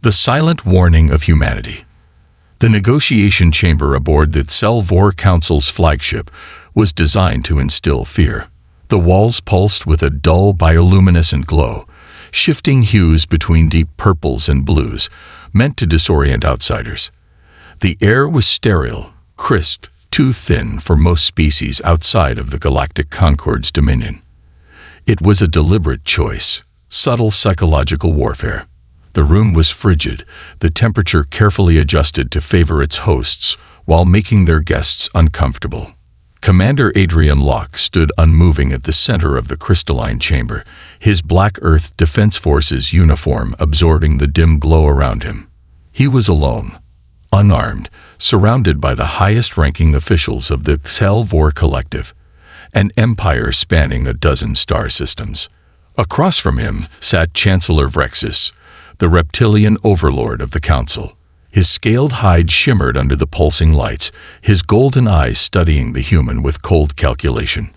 The silent warning of humanity. The negotiation chamber aboard the HFY Council's flagship was designed to instill fear. The walls pulsed with a dull bioluminescent glow, shifting hues between deep purples and blues, meant to disorient outsiders. The air was sterile, crisp, too thin for most species outside of the Galactic Concord's dominion. It was a deliberate choice, subtle psychological warfare. The room was frigid, the temperature carefully adjusted to favor its hosts while making their guests uncomfortable. Commander Adrian Locke stood unmoving at the center of the crystalline chamber, his Black Earth Defense Forces uniform absorbing the dim glow around him. He was alone, unarmed, surrounded by the highest-ranking officials of the HFY Collective, an empire spanning a dozen star systems. Across from him sat Chancellor Vrexis, the reptilian overlord of the Council. His scaled hide shimmered under the pulsing lights, his golden eyes studying the human with cold calculation.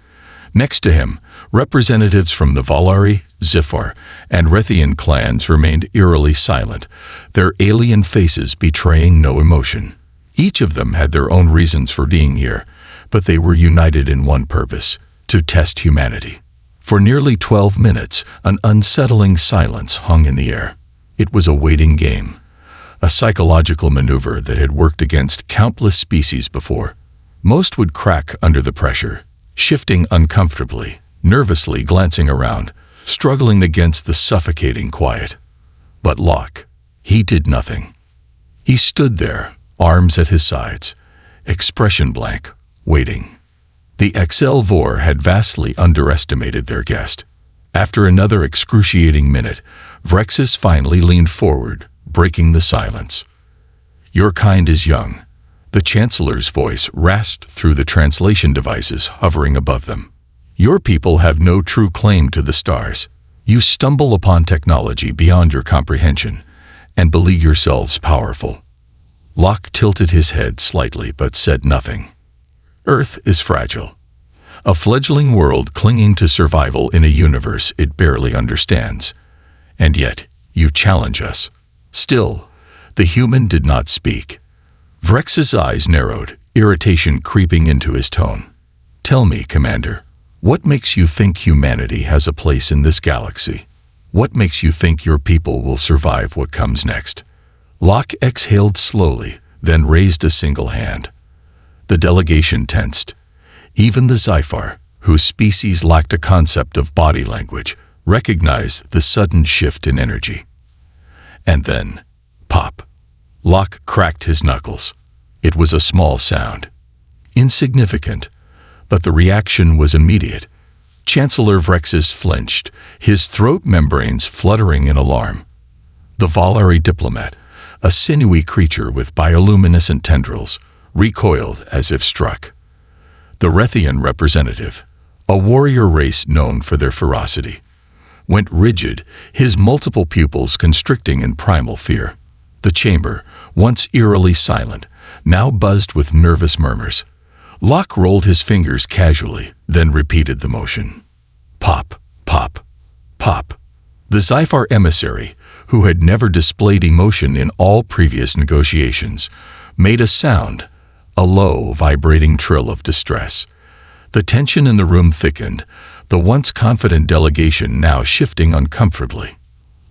Next to him, representatives from the Valari, Zifar, and Rethian clans remained eerily silent, their alien faces betraying no emotion. Each of them had their own reasons for being here, but they were united in one purpose: to test humanity. For nearly 12 minutes, an unsettling silence hung in the air. It was a waiting game, a psychological maneuver that had worked against countless species before. Most would crack under the pressure, shifting uncomfortably, nervously glancing around, struggling against the suffocating quiet. But Locke, he did nothing. He stood there, arms at his sides, expression blank, waiting. The HFY had vastly underestimated their guest. After another excruciating minute, Vrexis finally leaned forward, breaking the silence. "Your kind is young." The Chancellor's voice rasped through the translation devices hovering above them. "Your people have no true claim to the stars. You stumble upon technology beyond your comprehension and believe yourselves powerful." Locke tilted his head slightly but said nothing. Earth is fragile. A fledgling world clinging to survival in a universe it barely understands. And yet, you challenge us. Still, the human did not speak. Vrex's eyes narrowed, irritation creeping into his tone. "Tell me, Commander, what makes you think humanity has a place in this galaxy? What makes you think your people will survive what comes next?" Locke exhaled slowly, then raised a single hand. The delegation tensed. Even the Zifar, whose species lacked a concept of body language, recognized the sudden shift in energy. And then, pop. Locke cracked his knuckles. It was a small sound. Insignificant, but the reaction was immediate. Chancellor Vrexis flinched, his throat membranes fluttering in alarm. The Valari diplomat, a sinewy creature with bioluminescent tendrils, recoiled as if struck. The Rethian representative, a warrior race known for their ferocity, went rigid, his multiple pupils constricting in primal fear. The chamber, once eerily silent, now buzzed with nervous murmurs. Locke rolled his fingers casually, then repeated the motion. Pop, pop, pop. The Zifar emissary, who had never displayed emotion in all previous negotiations, made a sound, a low, vibrating trill of distress. The tension in the room thickened, the once confident delegation now shifting uncomfortably.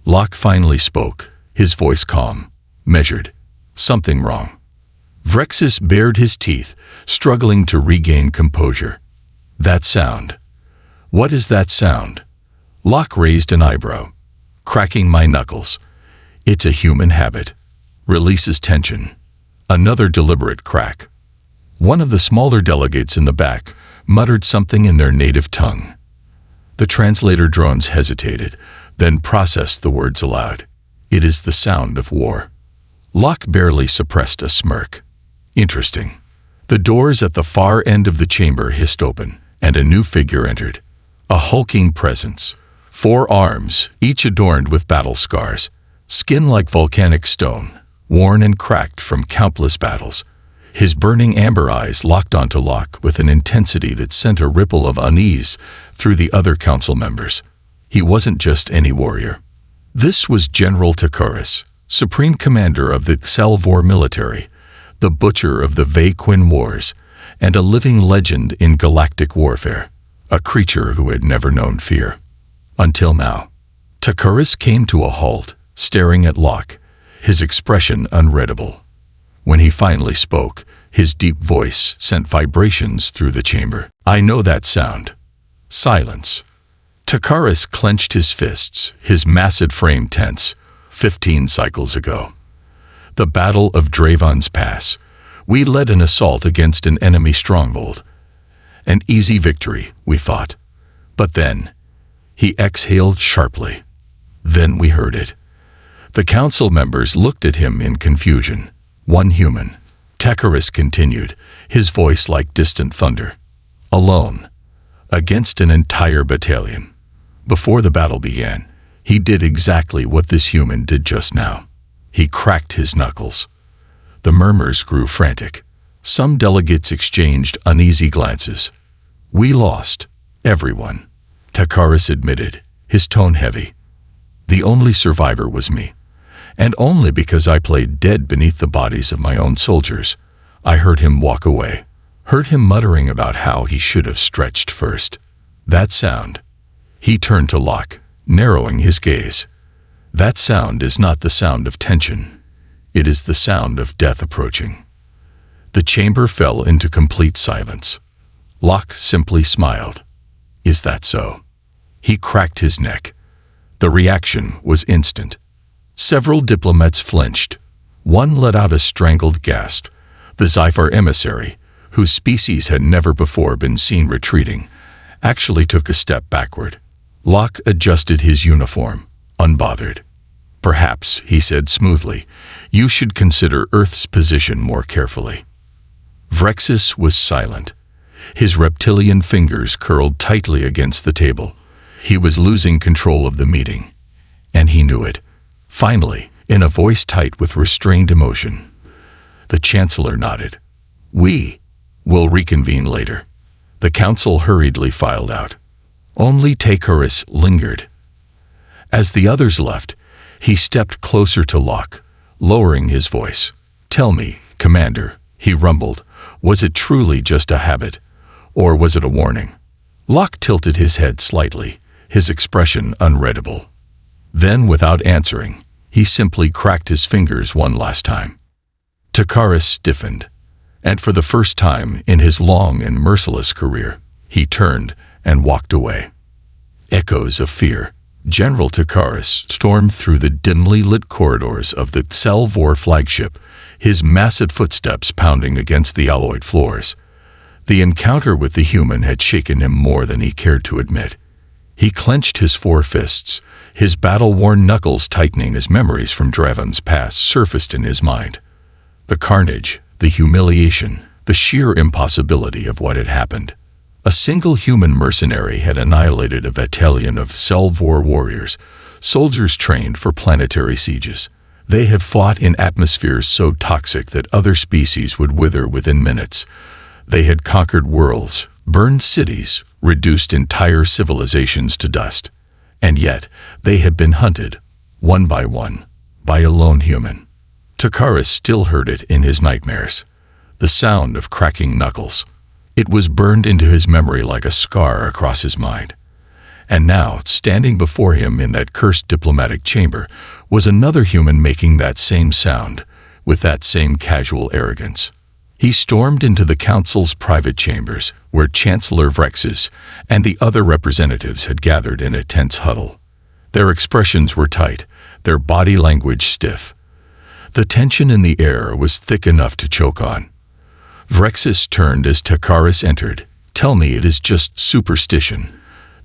Locke finally spoke, his voice calm, measured. "Something wrong." Vrexis bared his teeth, struggling to regain composure. "That sound. What is that sound?" Locke raised an eyebrow. "Cracking my knuckles. It's a human habit. Releases tension." Another deliberate crack. One of the smaller delegates in the back muttered something in their native tongue. The translator drones hesitated, then processed the words aloud. "It is the sound of war." Locke barely suppressed a smirk. "Interesting." The doors at the far end of the chamber hissed open, and a new figure entered. A hulking presence. 4 arms, each adorned with battle scars. Skin like volcanic stone, worn and cracked from countless battles. His burning amber eyes locked onto Locke with an intensity that sent a ripple of unease through the other council members. He wasn't just any warrior. This was General Takuris, supreme commander of the Xelvor military, the butcher of the Vaequin Wars, and a living legend in galactic warfare, a creature who had never known fear. Until now. Takaris came to a halt, staring at Locke, his expression unreadable. When he finally spoke, his deep voice sent vibrations through the chamber. "I know that sound." Silence. Takaris clenched his fists, his massive frame tense. 15 cycles ago. The Battle of Draven's Pass. We led an assault against an enemy stronghold. An easy victory, we thought. But then, he exhaled sharply. Then we heard it. The council members looked at him in confusion. One human. Takaris continued, his voice like distant thunder. Alone. Against an entire battalion. Before the battle began, he did exactly what this human did just now. He cracked his knuckles. The murmurs grew frantic. Some delegates exchanged uneasy glances. "We lost. Everyone," Takaris admitted, his tone heavy. "The only survivor was me. And only because I played dead beneath the bodies of my own soldiers." I heard him walk away. Heard him muttering about how he should have stretched first. That sound. He turned to Locke, narrowing his gaze. That sound is not the sound of tension. It is the sound of death approaching. The chamber fell into complete silence. Locke simply smiled. "Is that so?" He cracked his neck. The reaction was instant. Several diplomats flinched. One let out a strangled gasp. The Zyphar emissary, whose species had never before been seen retreating, actually took a step backward. Locke adjusted his uniform, unbothered. "Perhaps," he said smoothly, "you should consider Earth's position more carefully." Vrexis was silent. His reptilian fingers curled tightly against the table. He was losing control of the meeting. And he knew it. Finally, in a voice tight with restrained emotion, the Chancellor nodded. "We will reconvene later." The council hurriedly filed out. Only Takaris lingered. As the others left, he stepped closer to Locke, lowering his voice. "Tell me, Commander," he rumbled, "was it truly just a habit, or was it a warning?" Locke tilted his head slightly, his expression unreadable. Then, without answering, he simply cracked his fingers one last time. Takaris stiffened, and for the first time in his long and merciless career, he turned and walked away. Echoes of fear. General Takaris stormed through the dimly lit corridors of the Xelvor flagship, his massive footsteps pounding against the alloyed floors. The encounter with the human had shaken him more than he cared to admit. He clenched his four fists, his battle-worn knuckles tightening as memories from Draven's past surfaced in his mind. The carnage, the humiliation, the sheer impossibility of what had happened. A single human mercenary had annihilated a battalion of Xelvor warriors, soldiers trained for planetary sieges. They had fought in atmospheres so toxic that other species would wither within minutes. They had conquered worlds, burned cities, reduced entire civilizations to dust. And yet, they had been hunted, one, by a lone human. Takaris still heard it in his nightmares. The sound of cracking knuckles. It was burned into his memory like a scar across his mind. And now, standing before him in that cursed diplomatic chamber, was another human making that same sound, with that same casual arrogance. He stormed into the council's private chambers, where Chancellor Vrexis and the other representatives had gathered in a tense huddle. Their expressions were tight, their body language stiff. The tension in the air was thick enough to choke on. Vrexis turned as Takaris entered. "Tell me it is just superstition,"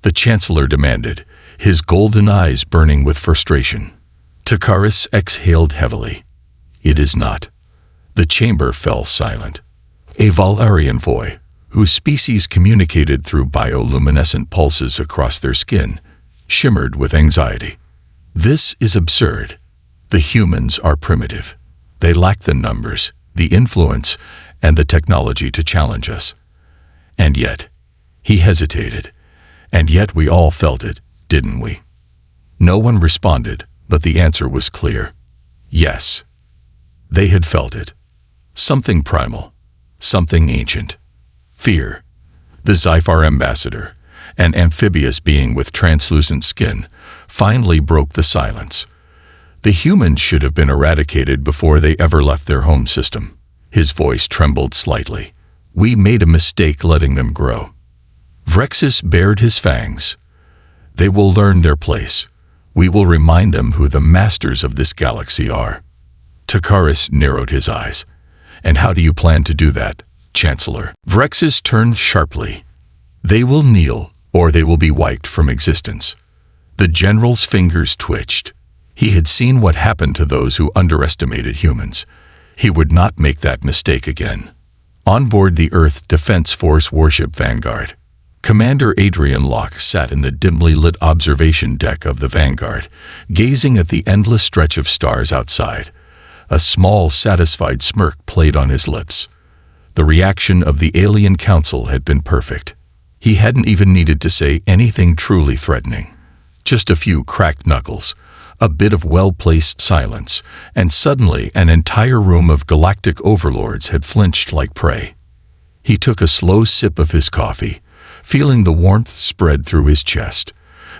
the Chancellor demanded, his golden eyes burning with frustration. Takaris exhaled heavily. "It is not." The chamber fell silent. A Valerian void, whose species communicated through bioluminescent pulses across their skin, shimmered with anxiety. "This is absurd. The humans are primitive. They lack the numbers, the influence, and the technology to challenge us." And yet, he hesitated. "And yet we all felt it, didn't we?" No one responded, but the answer was clear. Yes, they had felt it. Something primal, something ancient. Fear. The Zyphar ambassador, an amphibious being with translucent skin, finally broke the silence. The humans should have been eradicated before they ever left their home system. His voice trembled slightly. We made a mistake letting them grow. Vrexus bared his fangs. They will learn their place. We will remind them who the masters of this galaxy are. Takaris narrowed his eyes. And how do you plan to do that, Chancellor? Vrexus turned sharply. They will kneel, or they will be wiped from existence. The general's fingers twitched. He had seen what happened to those who underestimated humans. He would not make that mistake again. On board the Earth Defense Force warship Vanguard, Commander Adrian Locke sat in the dimly lit observation deck of the Vanguard, gazing at the endless stretch of stars outside. A small, satisfied smirk played on his lips. The reaction of the alien council had been perfect. He hadn't even needed to say anything truly threatening. Just a few cracked knuckles, a bit of well-placed silence, and suddenly an entire room of galactic overlords had flinched like prey. He took a slow sip of his coffee, feeling the warmth spread through his chest.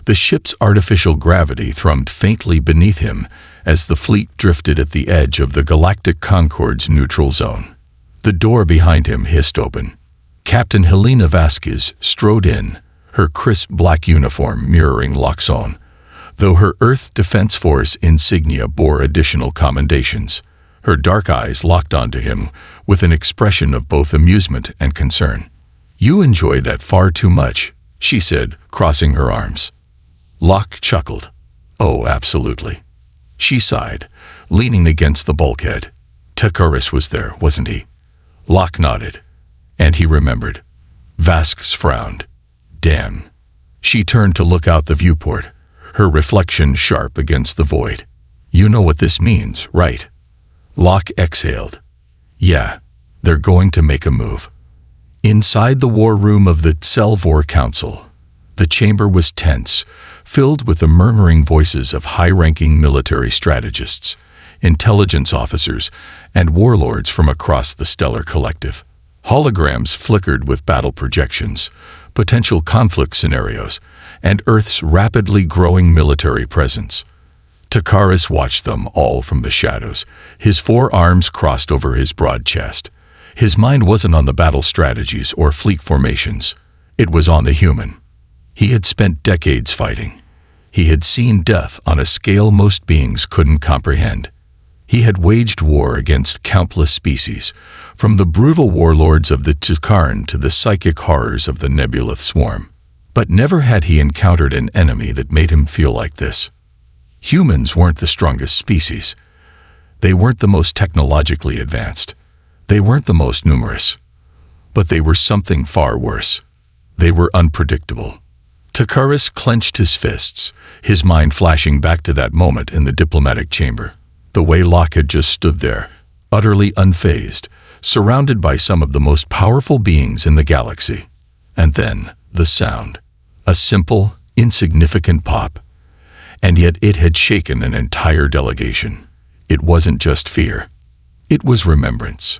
The ship's artificial gravity thrummed faintly beneath him as the fleet drifted at the edge of the Galactic Concorde's neutral zone. The door behind him hissed open. Captain Helena Vasquez strode in, her crisp black uniform mirroring Locke's own, though her Earth Defense Force insignia bore additional commendations. Her dark eyes locked onto him with an expression of both amusement and concern. "You enjoy that far too much," she said, crossing her arms. Locke chuckled. "Oh, absolutely." She sighed, leaning against the bulkhead. Takaris was there, wasn't he? Locke nodded, and he remembered. Vasquez frowned. Damn. She turned to look out the viewport, her reflection sharp against the void. "You know what this means, right?" Locke exhaled. "Yeah, they're going to make a move." Inside the war room of the Selvor Council, the chamber was tense, filled with the murmuring voices of high-ranking military strategists, intelligence officers, and warlords from across the stellar collective. Holograms flickered with battle projections, potential conflict scenarios, and Earth's rapidly growing military presence. Takaris watched them all from the shadows, his forearms crossed over his broad chest. His mind wasn't on the battle strategies or fleet formations. It was on the human. He had spent decades fighting. He had seen death on a scale most beings couldn't comprehend. He had waged war against countless species, from the brutal warlords of the Tukarn to the psychic horrors of the Nebulith swarm. But never had he encountered an enemy that made him feel like this. Humans weren't the strongest species. They weren't the most technologically advanced. They weren't the most numerous. But they were something far worse. They were unpredictable. Takaris clenched his fists, his mind flashing back to that moment in the diplomatic chamber. The way Locke had just stood there, utterly unfazed, surrounded by some of the most powerful beings in the galaxy. And then, the sound. A simple, insignificant pop. And yet it had shaken an entire delegation. It wasn't just fear. It was remembrance.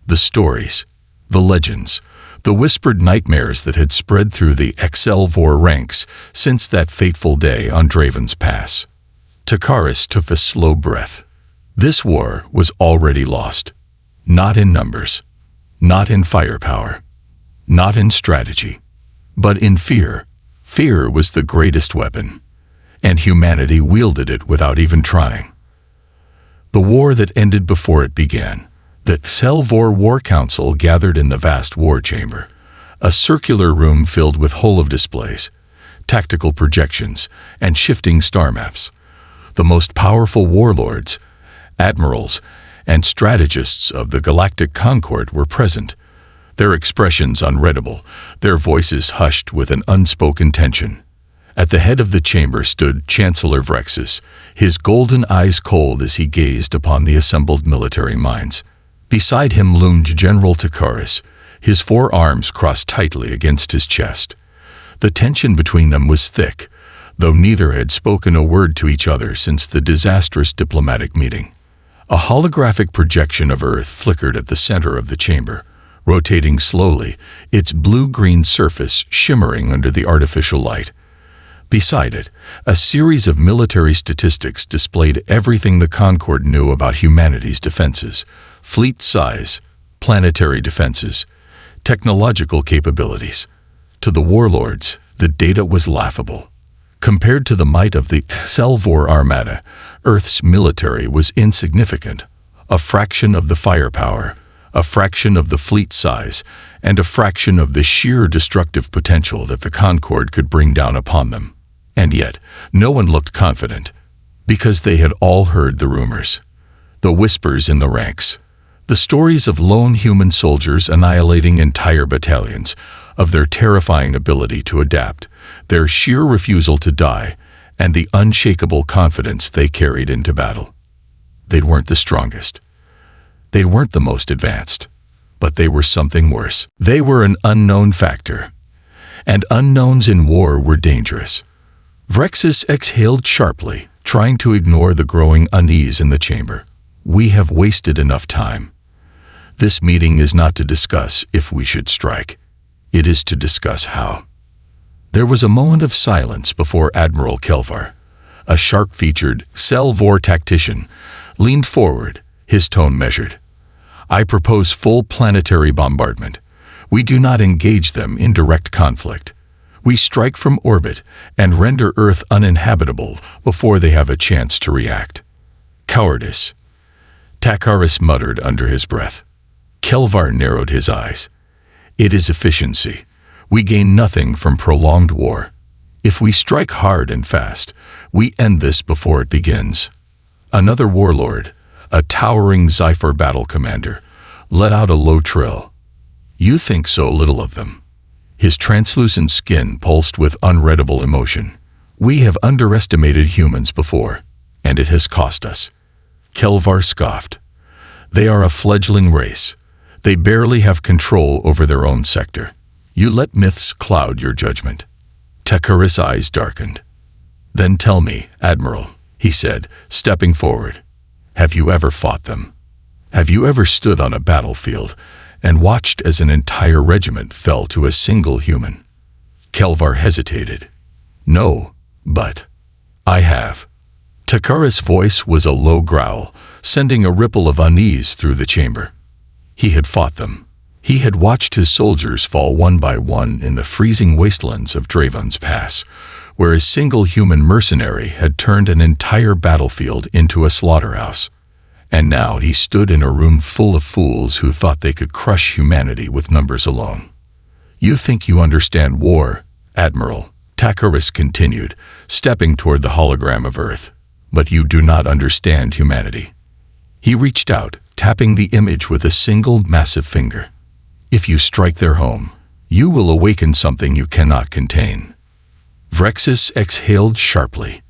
The stories, the legends, the whispered nightmares that had spread through the Excelvor ranks since that fateful day on Draven's Pass. Takaris took a slow breath. This war was already lost. Not in numbers, not in firepower, not in strategy, but in fear. Fear was the greatest weapon, and humanity wielded it without even trying. The war that ended before it began. The Selvor War Council gathered in the vast war chamber, a circular room filled with holodisplays, tactical projections, and shifting star maps. The most powerful warlords, admirals, and strategists of the Galactic Concorde were present, their expressions unreadable, their voices hushed with an unspoken tension. At the head of the chamber stood Chancellor Vrexus, his golden eyes cold as he gazed upon the assembled military minds. Beside him loomed General Takaris, his forearms crossed tightly against his chest. The tension between them was thick, though neither had spoken a word to each other since the disastrous diplomatic meeting. A holographic projection of Earth flickered at the center of the chamber, rotating slowly, its blue-green surface shimmering under the artificial light. Beside it, a series of military statistics displayed everything the Concord knew about humanity's defenses: fleet size, planetary defenses, technological capabilities. To the warlords, the data was laughable. Compared to the might of the Selvor Armada, Earth's military was insignificant, a fraction of the firepower, a fraction of the fleet size, and a fraction of the sheer destructive potential that the Concord could bring down upon them. And yet, no one looked confident, because they had all heard the rumors, the whispers in the ranks, the stories of lone human soldiers annihilating entire battalions, of their terrifying ability to adapt, their sheer refusal to die, and the unshakable confidence they carried into battle. They weren't the strongest. They weren't the most advanced. But they were something worse. They were an unknown factor. And unknowns in war were dangerous. Vrexus exhaled sharply, trying to ignore the growing unease in the chamber. We have wasted enough time. This meeting is not to discuss if we should strike. It is to discuss how. There was a moment of silence before Admiral Kelvar, a sharp-featured Selvor tactician, leaned forward, his tone measured. I propose full planetary bombardment. We do not engage them in direct conflict. We strike from orbit and render Earth uninhabitable before they have a chance to react. Cowardice, Takaris muttered under his breath. Kelvar narrowed his eyes. It is efficiency. We gain nothing from prolonged war. If we strike hard and fast, we end this before it begins. Another warlord, a towering Zypher battle commander, let out a low trill. You think so little of them. His translucent skin pulsed with unreadable emotion. We have underestimated humans before, and it has cost us. Kelvar scoffed. They are a fledgling race. They barely have control over their own sector. You let myths cloud your judgment. Takaris' eyes darkened. Then tell me, Admiral, he said, stepping forward. Have you ever fought them? Have you ever stood on a battlefield and watched as an entire regiment fell to a single human? Kelvar hesitated. No, but I have. Takaris' voice was a low growl, sending a ripple of unease through the chamber. He had fought them. He had watched his soldiers fall one by one in the freezing wastelands of Draven's Pass, where a single human mercenary had turned an entire battlefield into a slaughterhouse. And now he stood in a room full of fools who thought they could crush humanity with numbers alone. You think you understand war, Admiral, Takaris continued, stepping toward the hologram of Earth. But you do not understand humanity. He reached out, tapping the image with a single massive finger. If you strike their home, you will awaken something you cannot contain. Vrexus exhaled sharply.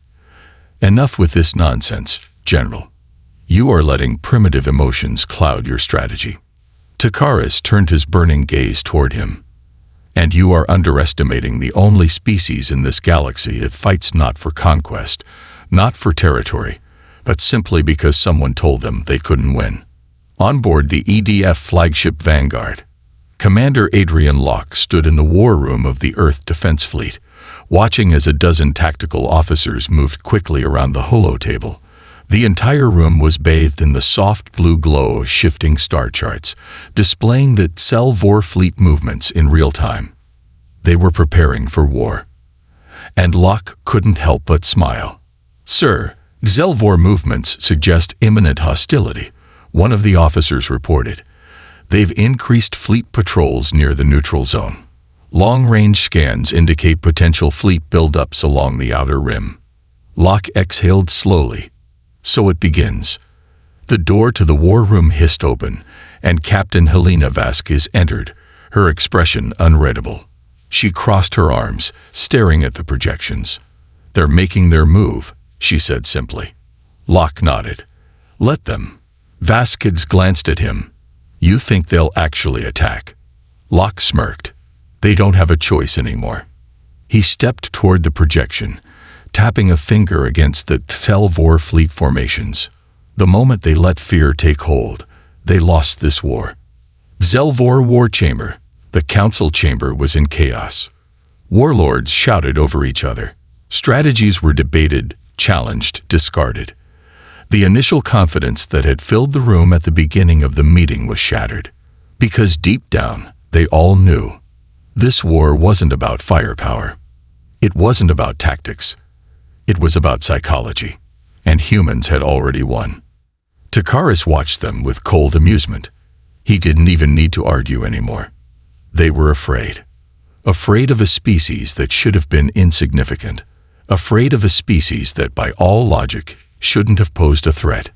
Enough with this nonsense, General. You are letting primitive emotions cloud your strategy. Takaris turned his burning gaze toward him. And you are underestimating the only species in this galaxy that fights not for conquest, not for territory, but simply because someone told them they couldn't win. On board the EDF flagship Vanguard, Commander Adrian Locke stood in the war room of the Earth Defense Fleet, watching as a dozen tactical officers moved quickly around the holotable. The entire room was bathed in the soft blue glow of shifting star charts, displaying the Selvor fleet movements in real time. They were preparing for war. And Locke couldn't help but smile. Sir, Selvor movements suggest imminent hostility, one of the officers reported. They've increased fleet patrols near the neutral zone. Long-range scans indicate potential fleet buildups along the outer rim. Locke exhaled slowly. So it begins. The door to the war room hissed open, and Captain Helena Vasquez entered, her expression unreadable. She crossed her arms, staring at the projections. They're making their move, she said simply. Locke nodded. Let them. Vasquez glanced at him. You think they'll actually attack? Locke smirked. They don't have a choice anymore. He stepped toward the projection, tapping a finger against the Telvor fleet formations. The moment they let fear take hold, they lost this war. Zelvor War Chamber. The council chamber was in chaos. Warlords shouted over each other. Strategies were debated, challenged, discarded. The initial confidence that had filled the room at the beginning of the meeting was shattered. Because deep down, they all knew. This war wasn't about firepower. It wasn't about tactics. It was about psychology. And humans had already won. Takaris watched them with cold amusement. He didn't even need to argue anymore. They were afraid. Afraid of a species that should have been insignificant. Afraid of a species that, by all logic, shouldn't have posed a threat.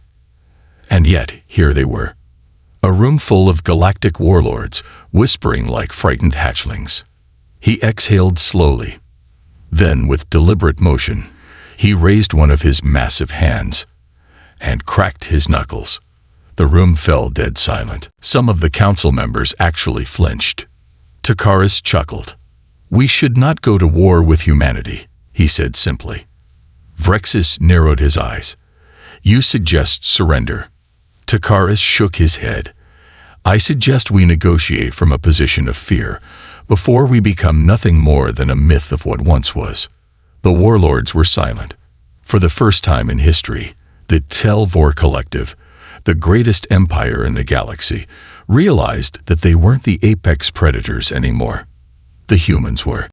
And yet, here they were. A room full of galactic warlords, whispering like frightened hatchlings. He exhaled slowly. Then, with deliberate motion, he raised one of his massive hands and cracked his knuckles. The room fell dead silent. Some of the council members actually flinched. Takaris chuckled. "We should not go to war with humanity," he said simply. Vrexis narrowed his eyes. "You suggest surrender." Takaris shook his head. "I suggest we negotiate from a position of fear, before we become nothing more than a myth of what once was." The warlords were silent. For the first time in history, the Telvor Collective, the greatest empire in the galaxy, realized that they weren't the apex predators anymore. The humans were.